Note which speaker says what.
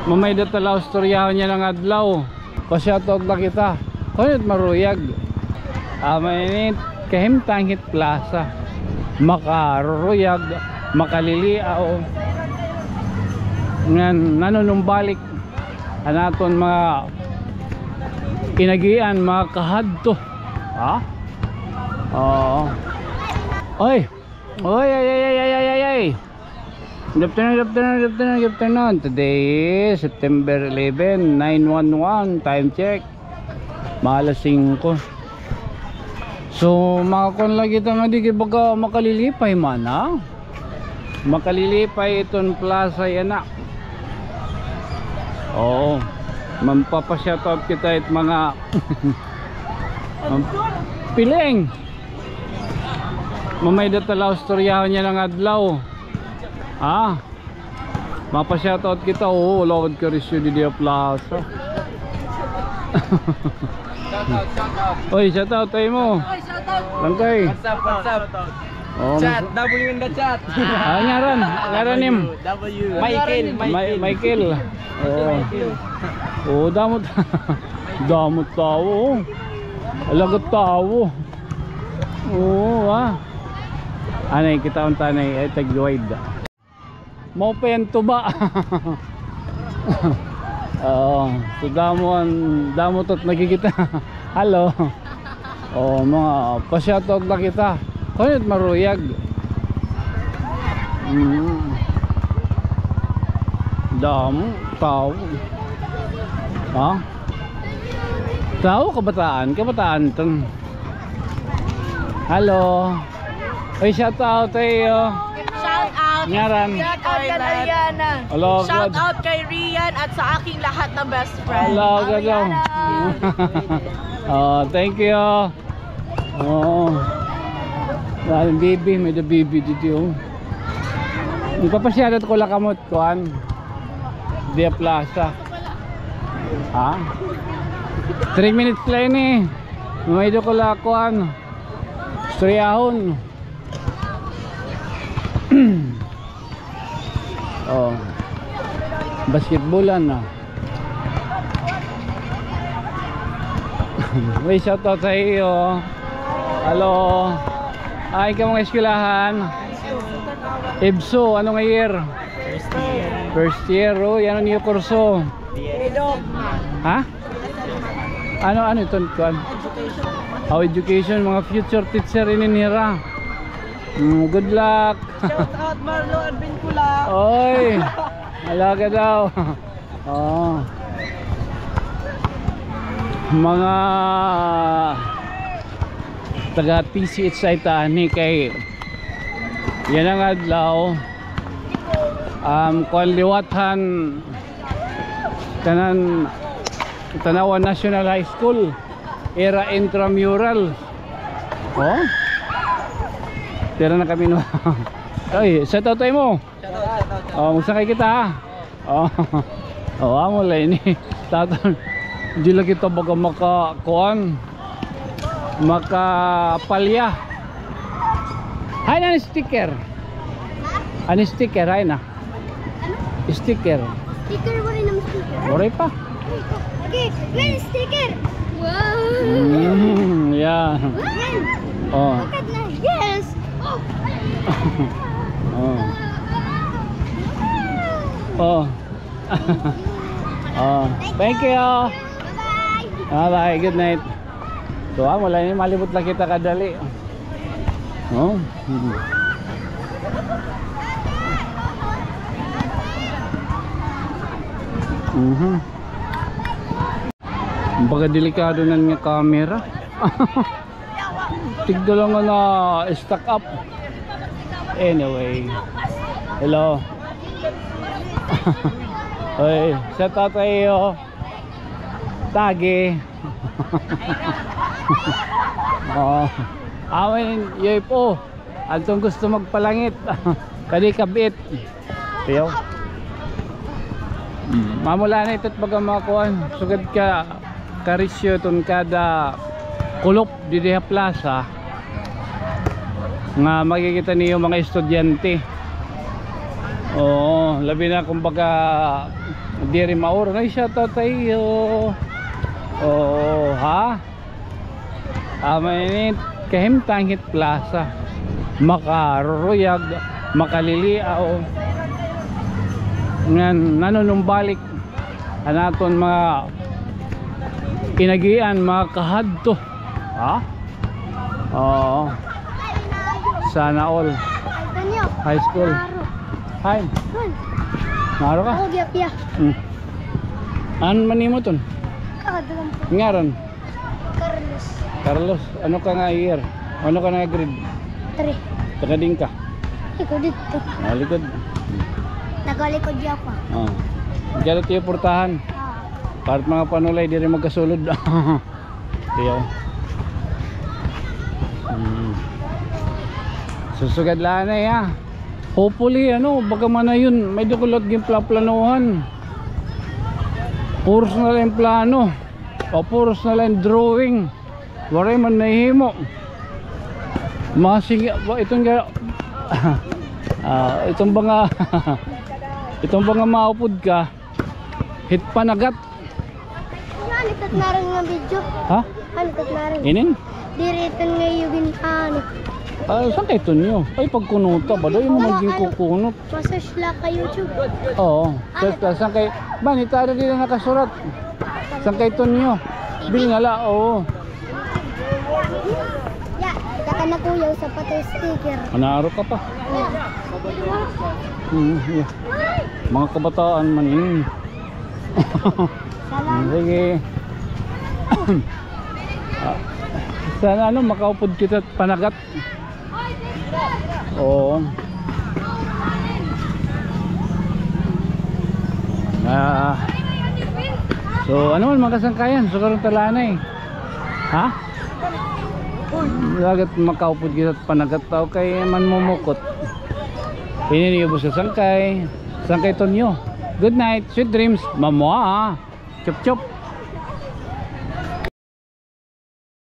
Speaker 1: Mamay datalaw storyahan niya ng adlaw. Pa-shoutout na kita. Kunit maruyag. Mainit kahimtang hit plaza. Makaruyag, makaliliaw. Ngan nanunumbalik anaton mga kinagian, mga kahadto. Ha? Oo. Oy. Oy, ay. Good afternoon. Today is September 11, 9:11. Time check. Maalas 5. So, makakon lagi ito nga di baga makalilipay man, ha? Makalilipay itong plaza yan, ha? Oo. Mampapashoutout kita it mga piling. Mamay datalaw storyahan niya ng adlaw. Ah, mapa-shoutout kita. Oh, lawad ka risyo di dia plaza. Oy, shoutout tayo mo.
Speaker 2: Oy, shoutout.
Speaker 1: Langkay.
Speaker 2: What's up?
Speaker 1: Oh,
Speaker 2: Chat, W in the chat.
Speaker 1: ngaran nim.
Speaker 2: W.
Speaker 1: Michael. Oh, damot. Damot tao. Alagat tao. Oh, ah. Anay kita ang tanay ay tagluwaid. Mo pento ba? So damo tot nagkikita. Hello. Oh, mga pa-shoutout na kita. Kunit maruyag. Damo tao. Ha? Tao kabataan tan. Hello. Oy, shoutout tayo.
Speaker 3: Shout out.
Speaker 1: Ngaran.
Speaker 3: Shout out kay Rihanna.
Speaker 1: Hello,
Speaker 3: Shout
Speaker 1: God.
Speaker 3: out kay Rian at sa aking lahat ng best friend.
Speaker 1: Hello, gago. Oh, thank you. Oh. Walang baby, may the baby dito. Ipapasyadat ko lang kamot kuan. Dia Plaza. Ha? 3 minutes lang ni. May do ko lang kuan. Storyahon. Oh, basketballan na. May shoutout sa iyo. Hello. Ay, ka mga eskwelahan. EBSO, anong year? First year. Oh, yan ang niyo kurso. Ha? Ano ito? Oh, education, mga future teacher ininira. Good luck.
Speaker 3: Shout out Marlo at Bincula.
Speaker 1: Oy, alaga daw. Oh. Mga taga PCH ay tani kay yan ang adlaw. Kuan liwatan tanan Tanawan National High School era intramural. Oh. Tira na kami no. Oy, shoutout tayo mo. Oh, musakay kita ha. Oh. Oh, amo lay ni. Taton. Di lang kita baga makakuan. Makapalya. Hay na sticker. Ano sticker hay na? Sticker.
Speaker 4: Sticker mo rin ng sticker.
Speaker 1: Oray pa.
Speaker 4: Okay, yan sticker. Wow.
Speaker 1: Yeah.
Speaker 4: Yan.
Speaker 1: Oh.
Speaker 4: Bakit na? Yes.
Speaker 1: Oh. Oh. Oh. Thank you.
Speaker 4: Bye-bye.
Speaker 1: Bye. Good night. So, wala ni malibot lang kita kadali. Oh. Baga delikado na nga camera. Tigdo lang na stack up. Anyway. Hello. Oy, sa tatayo. Tagi. Oh. Amin, yoy po. Antong gusto magpalangit. Kadi kabit. Tiyo. Mamula na ito't baga makuhan. Sugad ka karisyo itong kada kulop di diha plaza nga makikita niyo mga estudyante Oo, labi na kumbaga di rin mauro na siya tayo. Oo, ha? Mainit kahimtangit plaza. Makaruruyag, makaliliaw. Ngan nanunumbalik anaton mga inagian mga kahadto. Ha? Oo. Sana all.
Speaker 4: Ganyo.
Speaker 1: High school. Hi.
Speaker 4: Kun.
Speaker 1: Naro ka?
Speaker 4: Ako gyap ya.
Speaker 1: Ano man mo ton?
Speaker 4: Kadalam po.
Speaker 1: Ngaron?
Speaker 4: Carlos.
Speaker 1: Carlos, ano ka nga year? Ano ka nga grade?
Speaker 4: 3.
Speaker 1: Taga din ka?
Speaker 4: Ikaw dito.
Speaker 1: Likod.
Speaker 4: Nagalikod ya pa.
Speaker 1: Oh. Diyan tayo portahan. Kahit mga panulay di rin magkasulod. Tiyo. Susugad lang na ya. Hopefully ano, baga man na yun, may dukulot yung planuhan. Puros na lang plano. O puros na lang drawing. Waray man nahihimo. Masing itong itong mga itong mga maupod ka hit panagat.
Speaker 4: Halitat na rin nga video.
Speaker 1: Ha?
Speaker 4: Halitat na rin.
Speaker 1: Inin?
Speaker 4: Diritan nga yung ano.
Speaker 1: Saan kayo ito nyo? Ay pagkunuta ba? Dahil mo maging kukunot.
Speaker 4: Masearch lang ka YouTube.
Speaker 1: Oo. Saan kayo? Ba, nitara din na nakasurat. Saan kayo ito nyo? Bingala, oo.
Speaker 4: Ya, kita na kuyaw sa patay sticker.
Speaker 1: Manaro ka pa. Yeah. Mga kabataan man yun.
Speaker 4: Salamat.
Speaker 1: Sige. Sana ano, makaupod kita at panagat. Oo. So ano man mga kasangkayan, so karon talanay. Ha? Lagat makaupod kita at panagat tao kay man mumukot. Pininiyo sa sangkay. Sangkay tonyo. Good night, sweet dreams. Mamwa. Chop chop.